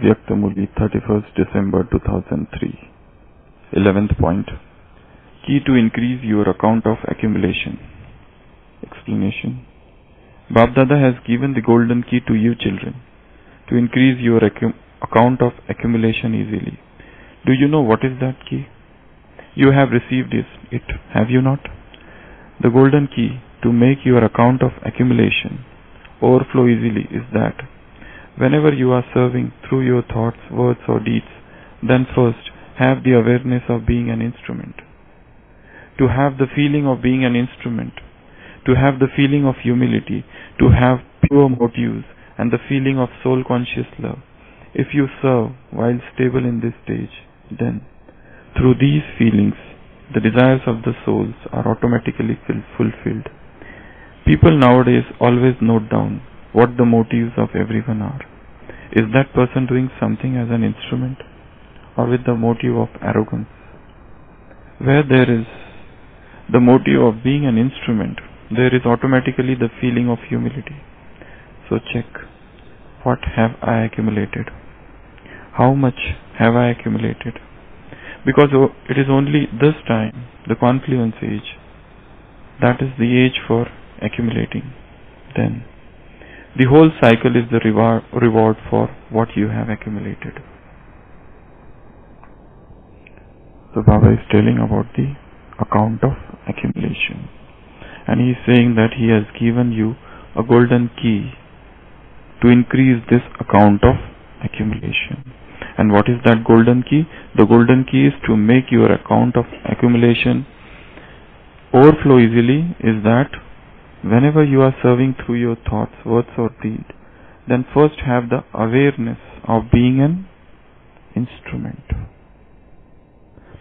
Avyakta Murli, 31st December 2003. 11th point. Key to increase your account of accumulation. Explanation. Bab Dada has given the golden key to you children to increase your account of accumulation easily. Do you know what is that key? You have received it, have you not? The golden key to make your account of accumulation overflow easily is that whenever you are serving through your thoughts, words or deeds, then first have the awareness of being an instrument. To have the feeling of being an instrument, to have the feeling of humility, to have pure motives and the feeling of soul conscious love. If you serve while stable in this stage, then through these feelings, the desires of the souls are automatically fulfilled. People nowadays always note down what the motives of everyone are. Is that person doing something as an instrument or with the motive of arrogance? Where there is the motive of being an instrument, there is automatically the feeling of humility. So check, what have I accumulated? How much have I accumulated? Because it is only this time, the confluence age, that is the age for accumulating. Then the whole cycle is the reward for what you have accumulated. So Baba is telling about the account of accumulation, and he is saying that he has given you a golden key to increase this account of accumulation. And what is that golden key? The golden key is to make your account of accumulation overflow easily, is that whenever you are serving through your thoughts, words or deed, then first have the awareness of being an instrument.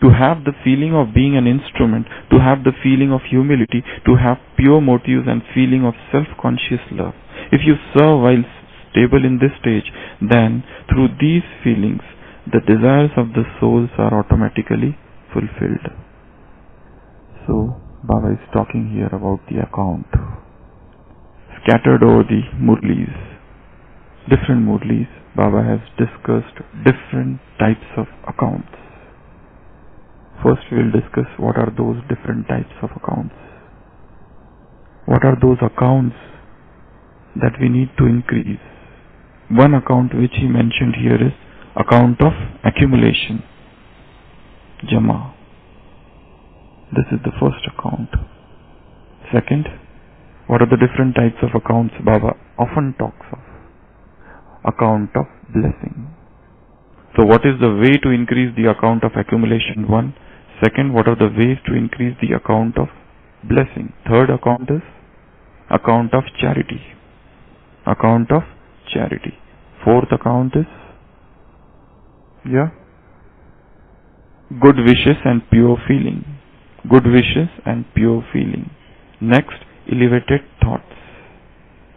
To have the feeling of being an instrument, to have the feeling of humility, to have pure motives and feeling of self-conscious love. If you serve while stable in this stage, then through these feelings, the desires of the souls are automatically fulfilled. So, Baba is talking here about the account. Scattered over the Murlis, different Murlis, Baba has discussed different types of accounts. First we will discuss what are those different types of accounts. What are those accounts that we need to increase? One account which he mentioned here is account of accumulation, Jama. This is the first account. Second, what are the different types of accounts Baba often talks of? Account of blessing. So what is the way to increase the account of accumulation? One. Second, what are the ways to increase the account of blessing? Third account is account of charity. Account of charity. Fourth account is good wishes and pure feeling. Good wishes and pure feeling. Next, elevated thoughts.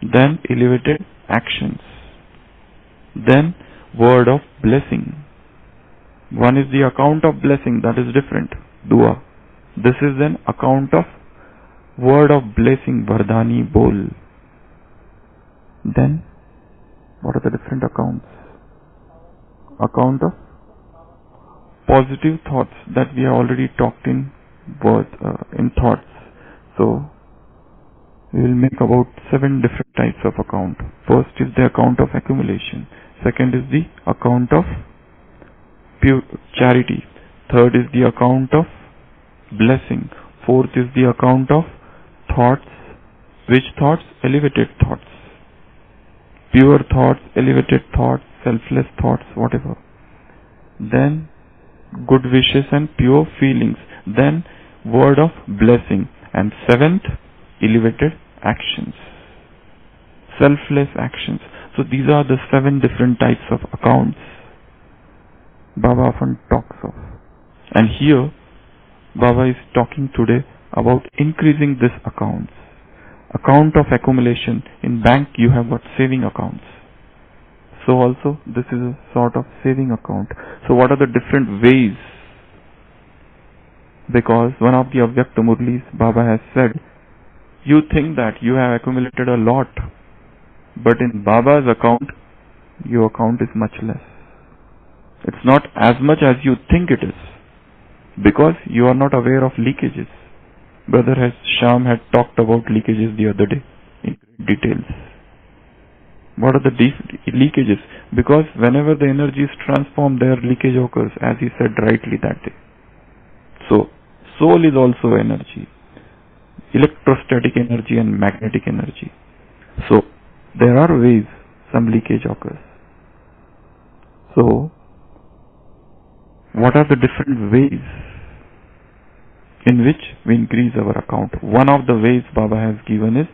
Then elevated actions. Then word of blessing. One is the account of blessing, that is different. Dua. This is an account of word of blessing, Vardhani Bol. Then, what are the different accounts? Account of positive thoughts that we have already talked in thoughts. So, we will make about 7 different types of account. First is the account of accumulation. Second is the account of pure charity. Third is the account of blessing. Fourth is the account of thoughts. Which thoughts? Elevated thoughts. Pure thoughts, elevated thoughts, selfless thoughts, whatever. Then good wishes and pure feelings. Then word of blessing. And seventh, elevated actions. Selfless actions. So these are the 7 different types of accounts Baba often talks of. And here, Baba is talking today about increasing these accounts. Account of accumulation. In bank you have got saving accounts. So also this is a sort of saving account. So what are the different ways? Because one of the Avyakta Murlis, Baba has said, you think that you have accumulated a lot, but in Baba's account, your account is much less. It's not as much as you think it is, because you are not aware of leakages. Brother Sham had talked about leakages the other day in great details. What are the leakages? Because whenever the energy is transformed, their leakage occurs, as he said rightly that day. So, soul is also energy, electrostatic energy and magnetic energy. So, there are ways some leakage occurs. So, what are the different ways in which we increase our account? One of the ways Baba has given is,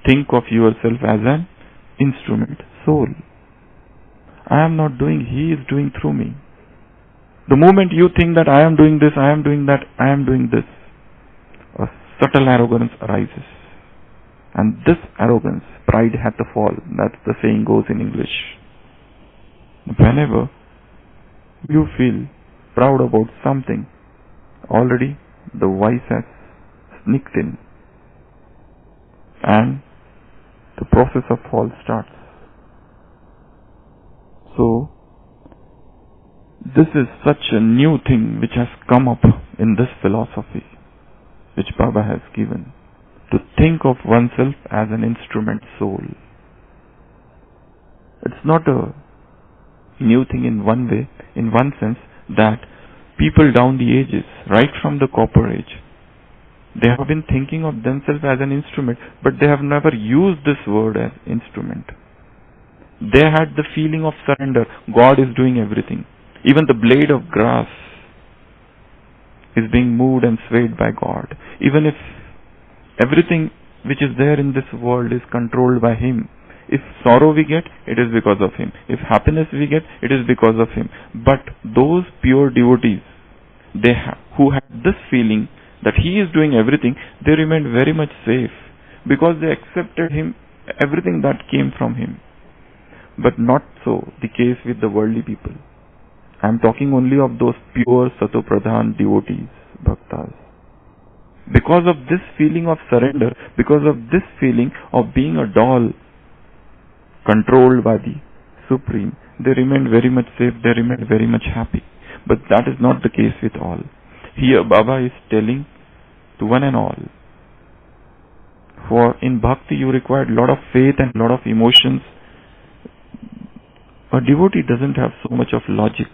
think of yourself as an instrument, soul. I am not doing, he is doing through me. The moment you think that I am doing this, I am doing that, I am doing this, a subtle arrogance arises. And this arrogance, pride hath a fall. That's the saying goes in English. Whenever you feel proud about something, already the vice has sneaked in and the process of fall starts. So, this is such a new thing which has come up in this philosophy which Baba has given, to think of oneself as an instrument soul. It's not a new thing in one way, in one sense, that people down the ages, right from the copper age, they have been thinking of themselves as an instrument, but they have never used this word as instrument. They had the feeling of surrender. God is doing everything. Even the blade of grass is being moved and swayed by God. Even if everything which is there in this world is controlled by Him. If sorrow we get, it is because of Him. If happiness we get, it is because of Him. But those pure devotees, who had this feeling that He is doing everything, they remained very much safe, because they accepted Him, everything that came from Him. But not so the case with the worldly people. I am talking only of those pure Satopradhan devotees, bhaktas. Because of this feeling of surrender, because of this feeling of being a doll controlled by the Supreme, they remained very much safe, they remained very much happy. But that is not the case with all. Here Baba is telling to one and all, for in bhakti you require a lot of faith and a lot of emotions. A devotee doesn't have so much of logic.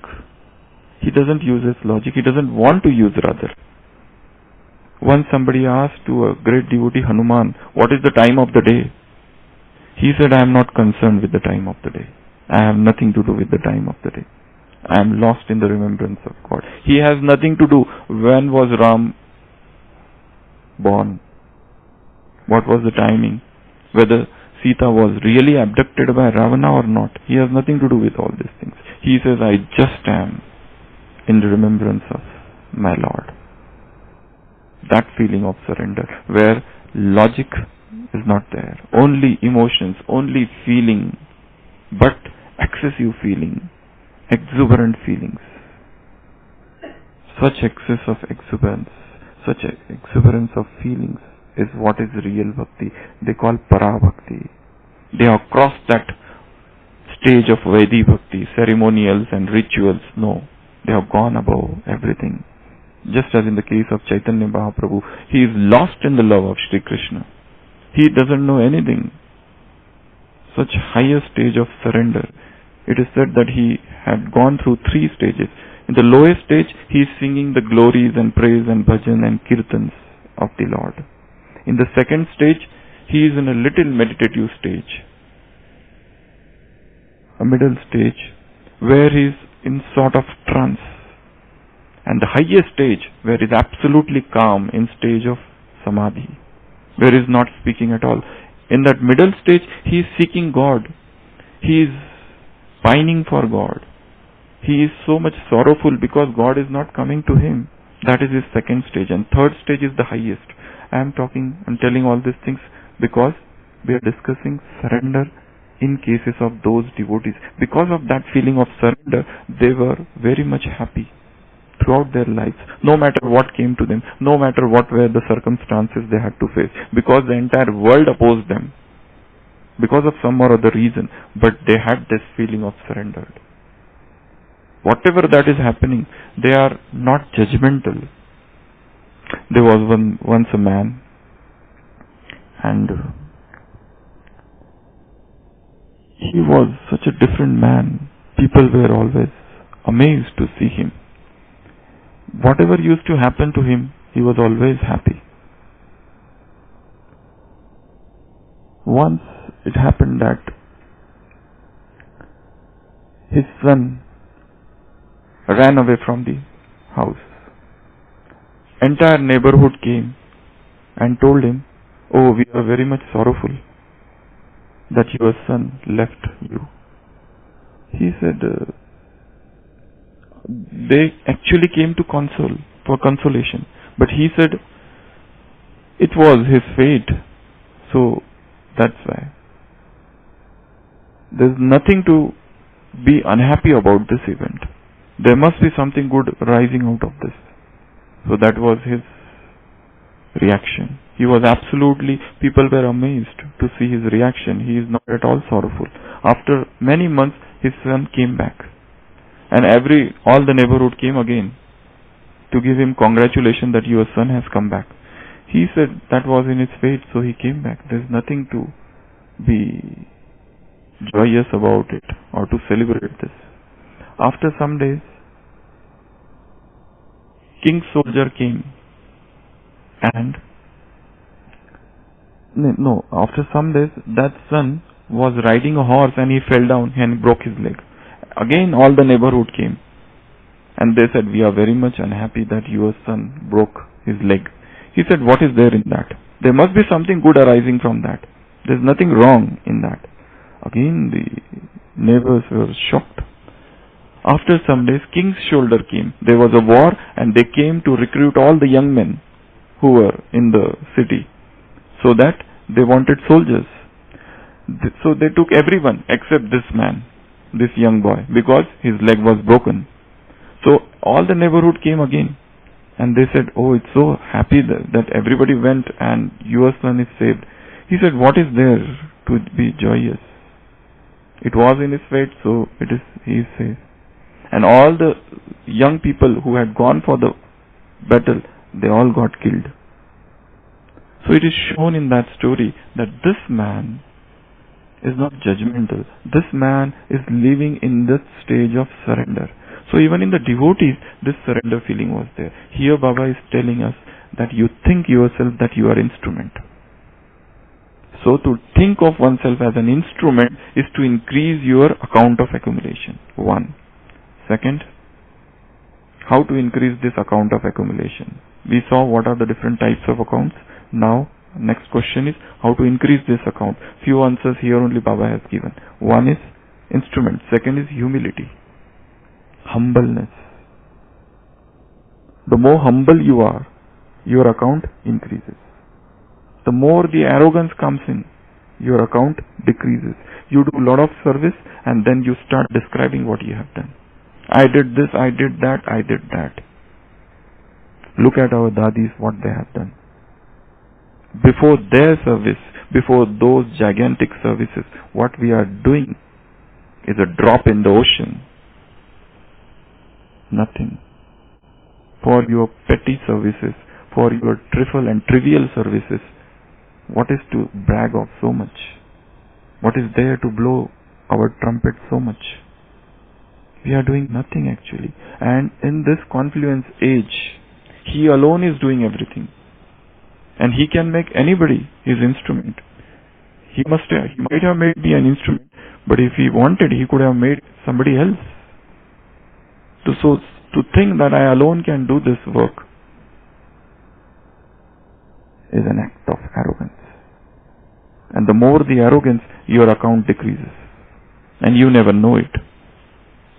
He doesn't use his logic. He doesn't want to use rather. Once somebody asked to a great devotee Hanuman, what is the time of the day? He said, I am not concerned with the time of the day. I have nothing to do with the time of the day. I am lost in the remembrance of God. He has nothing to do when was Ram born. What was the timing? Whether Sita was really abducted by Ravana or not. He has nothing to do with all these things. He says, I just am in the remembrance of my Lord. That feeling of surrender, where logic is not there. Only emotions, only feeling, but excessive feeling, exuberant feelings. Such excess of exuberance, such exuberance of feelings is what is real bhakti. They call para bhakti. They have crossed that stage of Vaidhi bhakti, ceremonials and rituals. No, they have gone above everything. Just as in the case of Chaitanya Mahaprabhu, he is lost in the love of Shri Krishna. He doesn't know anything. Such higher stage of surrender. It is said that he had gone through 3 stages. In the lowest stage, he is singing the glories and praise and bhajan and kirtans of the Lord. In the second stage, he is in a little meditative stage. A middle stage where he is in sort of trance. And the highest stage where he is absolutely calm, in stage of samadhi, where he is not speaking at all. In that middle stage, he is seeking God. He is pining for God. He is so much sorrowful because God is not coming to him. That is his second stage. And third stage is the highest. I am telling all these things because we are discussing surrender in cases of those devotees. Because of that feeling of surrender, they were very much happy throughout their lives, no matter what came to them, no matter what were the circumstances they had to face, because the entire world opposed them, because of some or other reason, but they had this feeling of surrender. whatever that is happening, they are not judgmental. There was once a man, and he was such a different man. People were always amazed to see him. Whatever used to happen to him, he was always happy. Once it happened that his son ran away from the house. Entire neighborhood came and told him, "Oh, we are very much sorrowful that your son left you." He said, they actually came to for consolation, but he said it was his fate, so that's why. There's nothing to be unhappy about this event. There must be something good rising out of this. So that was his reaction. He was absolutely, people were amazed to see his reaction. He is not at all sorrowful. After many months, his son came back. And all the neighborhood came again to give him congratulations that your son has come back. He said that was in his fate, so he came back. There's nothing to be joyous about it or to celebrate this. After some days, king's soldier came and after some days that son was riding a horse and he fell down and broke his leg. Again all the neighborhood came and they said, "We are very much unhappy that your son broke his leg." He said, "What is there in that? There must be something good arising from that. There's nothing wrong in that." Again the neighbors were shocked. After some days, king's soldier came. There was a war and they came to recruit all the young men who were in the city, so that they wanted soldiers. So they took everyone except this man, this young boy, because his leg was broken. So all the neighborhood came again and they said, "Oh, it's so happy that everybody went and your son is saved." He said, "What is there to be joyous? It was in his fate, so he is saved." And all the young people who had gone for the battle, they all got killed. So it is shown in that story that this man is not judgmental. This man is living in this stage of surrender. So even in the devotees, this surrender feeling was there. Here Baba is telling us that you think yourself that you are instrument. So to think of oneself as an instrument is to increase your account of accumulation. One. Second, how to increase this account of accumulation. We saw what are the different types of accounts. Now, next question is how to increase this account. Few answers here only Baba has given. One is instrument. Second is humility. Humbleness. The more humble you are, your account increases. The more the arrogance comes in, your account decreases. You do a lot of service and then you start describing what you have done. I did this, I did that, I did that. Look at our dadis, what they have done. Before their service, before those gigantic services, what we are doing is a drop in the ocean. Nothing. For your petty services, for your trifle and trivial services, what is to brag of so much? What is there to blow our trumpet so much? We are doing nothing actually. And in this confluence age, he alone is doing everything. And he can make anybody his instrument. He might have made me an instrument, but if he wanted, he could have made somebody else. To think that I alone can do this work is an act of arrogance. And the more the arrogance, your account decreases. And you never know it.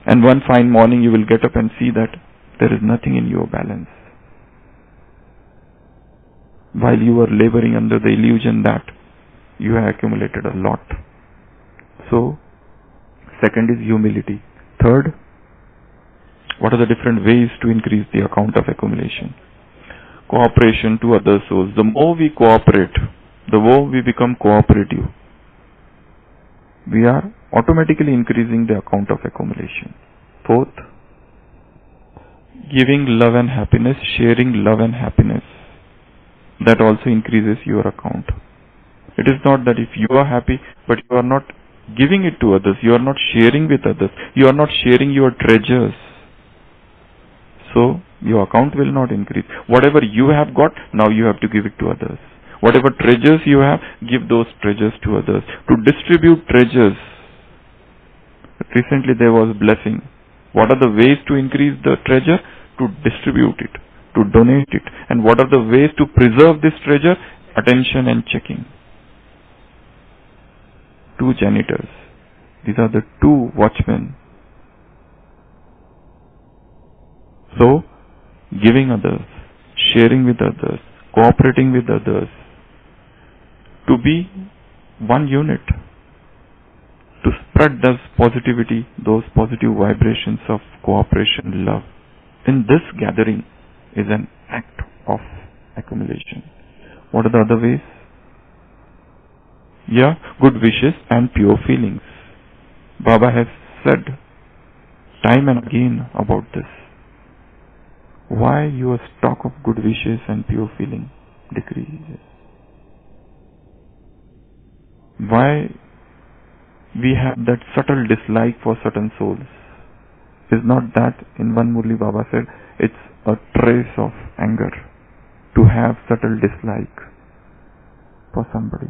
And one fine morning you will get up and see that there is nothing in your balance. While you were laboring under the illusion that you have accumulated a lot. So, second is humility. Third, what are the different ways to increase the account of accumulation? Cooperation to other souls. The more we cooperate, the more we become cooperative, we are automatically increasing the account of accumulation. Fourth, giving love and happiness, sharing love and happiness, that also increases your account. It is not that if you are happy, but you are not giving it to others, you are not sharing with others, you are not sharing your treasures, so your account will not increase. Whatever you have got, now you have to give it to others. Whatever treasures you have, give those treasures to others. To distribute treasures. Recently there was blessing. What are the ways to increase the treasure? To distribute it, to donate it. And what are the ways to preserve this treasure? Attention and checking. 2 janitors. These are the 2 watchmen. So, giving others, sharing with others, cooperating with others, to be one unit, to spread those positivity, those positive vibrations of cooperation, love. In this gathering is an act of accumulation. What are the other ways? Yeah, good wishes and pure feelings. Baba has said time and again about this. Why your stock of good wishes and pure feeling decreases? Why we have that subtle dislike for certain souls? Is not that, in one Murli Baba said, it's a trace of anger to have subtle dislike for somebody.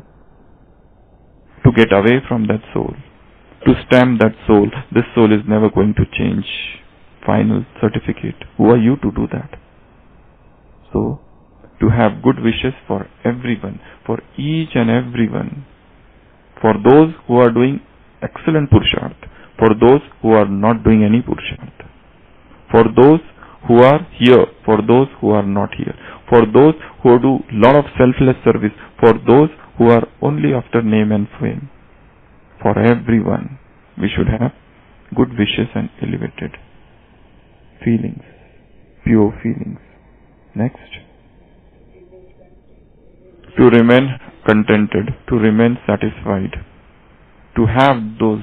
To get away from that soul, to stamp that soul, this soul is never going to change. Final certificate. Who are you to do that? So, to have good wishes for everyone, for each and everyone, for those who are doing excellent Purusharth, for those who are not doing any Purusharth, for those who are here, for those who are not here, for those who do lot of selfless service, for those who are only after name and fame. For everyone, we should have good wishes and elevated feelings, pure feelings. Next. To remain contented, to remain satisfied, to have those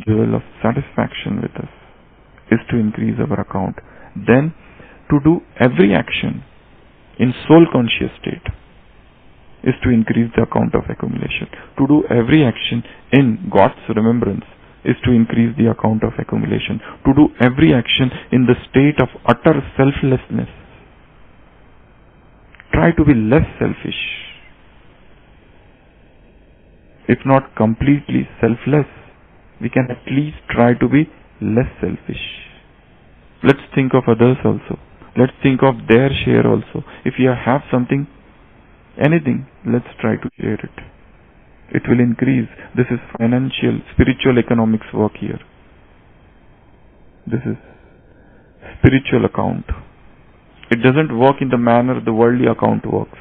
jewel of satisfaction with us is to increase our account. Then to do every action in soul conscious state is to increase the account of accumulation. To do every action in God's remembrance is to increase the account of accumulation. To do every action in the state of utter selflessness. Try to be less selfish. If not completely selfless, we can at least try to be less selfish. Let's think of others also. Let's think of their share also. If you have something, anything, let's try to share it. It will increase. This is financial, spiritual economics work here. This is spiritual account. It doesn't work in the manner the worldly account works.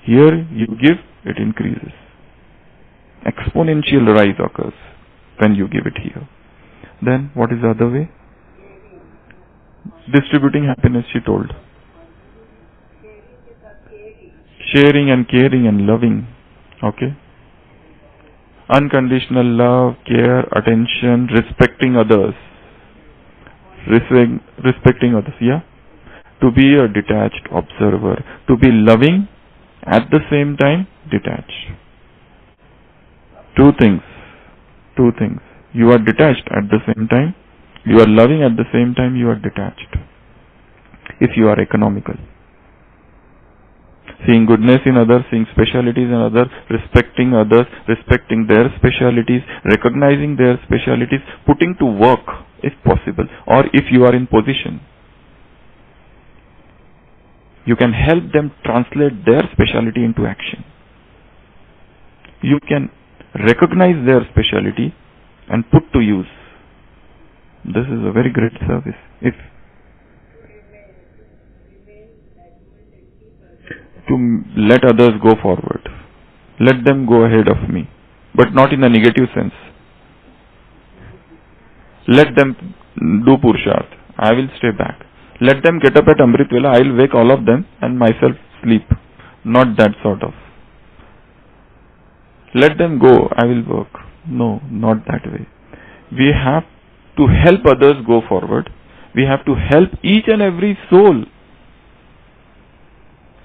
Here you give, it increases. Exponential rise occurs when you give it here. Then what is the other way? Distributing happiness, she told. Sharing and caring and loving. Okay. Unconditional love, care, attention, respecting others. Respecting others, yeah. To be a detached observer. To be loving, at the same time detached. Two things. You are detached at the same time. You are loving at the same time. You are detached. If you are economical. Seeing goodness in others, seeing specialities in others, respecting others, respecting their specialities, recognizing their specialities, putting to work if possible, or if you are in position. You can help them translate their speciality into action. You can recognize their speciality and put to use. This is a very great service. If to let others go forward, let them go ahead of me, but not in a negative sense. Let them do Purusharth. I will stay back. Let them get up at Amrit Vela. I will wake all of them and myself sleep. Not that sort of. Let them go. I will work. No, not that way. We have to help others go forward. We have to help each and every soul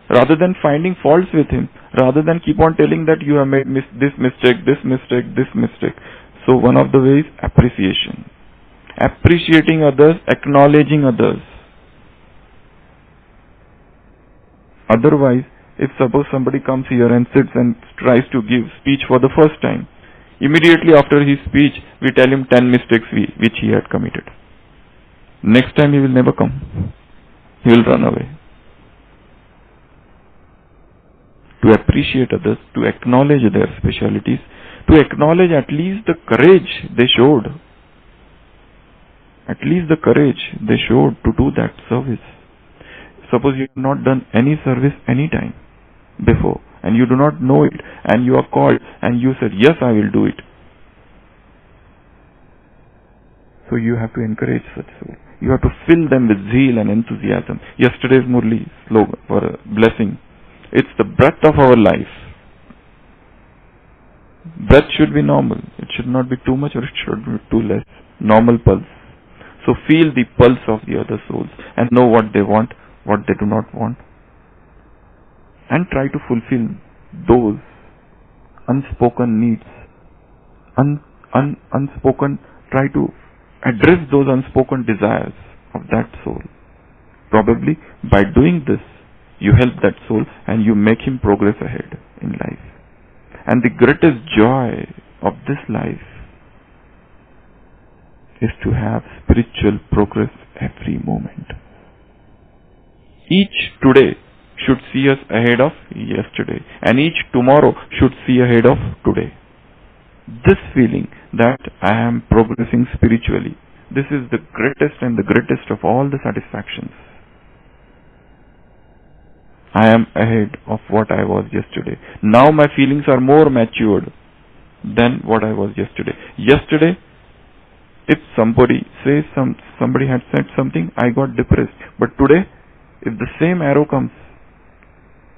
rather than finding faults with him, rather than keep on telling that you have made this mistake, this mistake, this mistake. So one of the ways, appreciation. Appreciating others, acknowledging others. Otherwise, if suppose somebody comes here and sits and tries to give speech for the first time, immediately after his speech, we tell him 10 mistakes which he had committed. Next time he will never come. He will run away. To appreciate others, to acknowledge their specialities, to acknowledge at least the courage they showed. At least the courage they showed to do that service. Suppose you have not done any service any time before and you do not know it and you are called and you said, yes, I will do it. So you have to encourage such souls. You have to fill them with zeal and enthusiasm. Yesterday's Murli slogan for a blessing. It's the breath of our life. Breath should be normal. It should not be too much or it should be too less. Normal pulse. So feel the pulse of the other souls and know what they want, what they do not want. And try to fulfill those unspoken needs. Unspoken, try to address those unspoken desires of that soul. Probably by doing this, you help that soul and you make him progress ahead in life. And the greatest joy of this life is to have spiritual progress every moment. Each today should see us ahead of yesterday, and each tomorrow should see ahead of today. This feeling that I am progressing spiritually, this is the greatest and the greatest of all the satisfactions. I am ahead of what I was yesterday. Now my feelings are more matured than what I was yesterday. Yesterday, if somebody says somebody had said something, I got depressed. But today, if the same arrow comes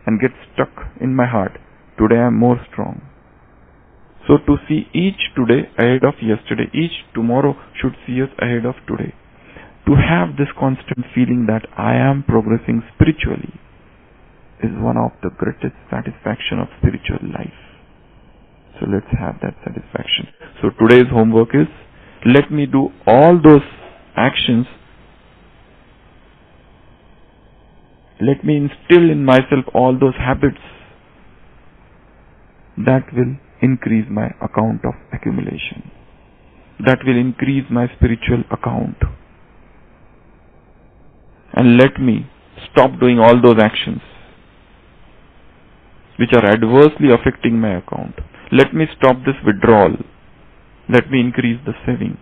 and gets stuck in my heart, today I am more strong. So to see each today ahead of yesterday, each tomorrow should see us ahead of today. To have this constant feeling that I am progressing spiritually is one of the greatest satisfaction of spiritual life. So let's have that satisfaction. So today's homework is, let me do all those actions. Let me instill in myself all those habits that will increase my account of accumulation. That will increase my spiritual account. And let me stop doing all those actions which are adversely affecting my account. Let me stop this withdrawal. Let me increase the saving.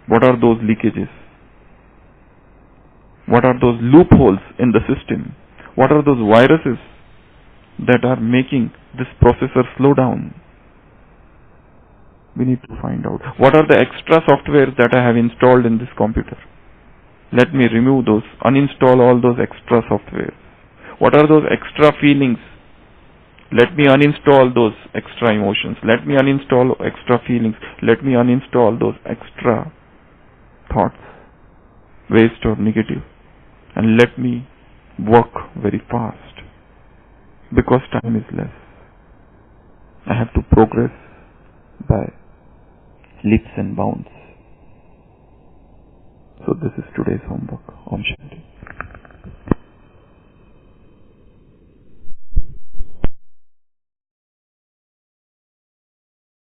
What are those leakages? What are those loopholes in the system? What are those viruses that are making this processor slow down? We need to find out. What are the extra softwares that I have installed in this computer? Let me remove those, uninstall all those extra softwares. What are those extra feelings? Let me uninstall those extra emotions. Let me uninstall extra feelings. Let me uninstall those extra thoughts, waste or negative. And let me work very fast because time is less. I have to progress by leaps and bounds. So this is today's homework. Om Shanti.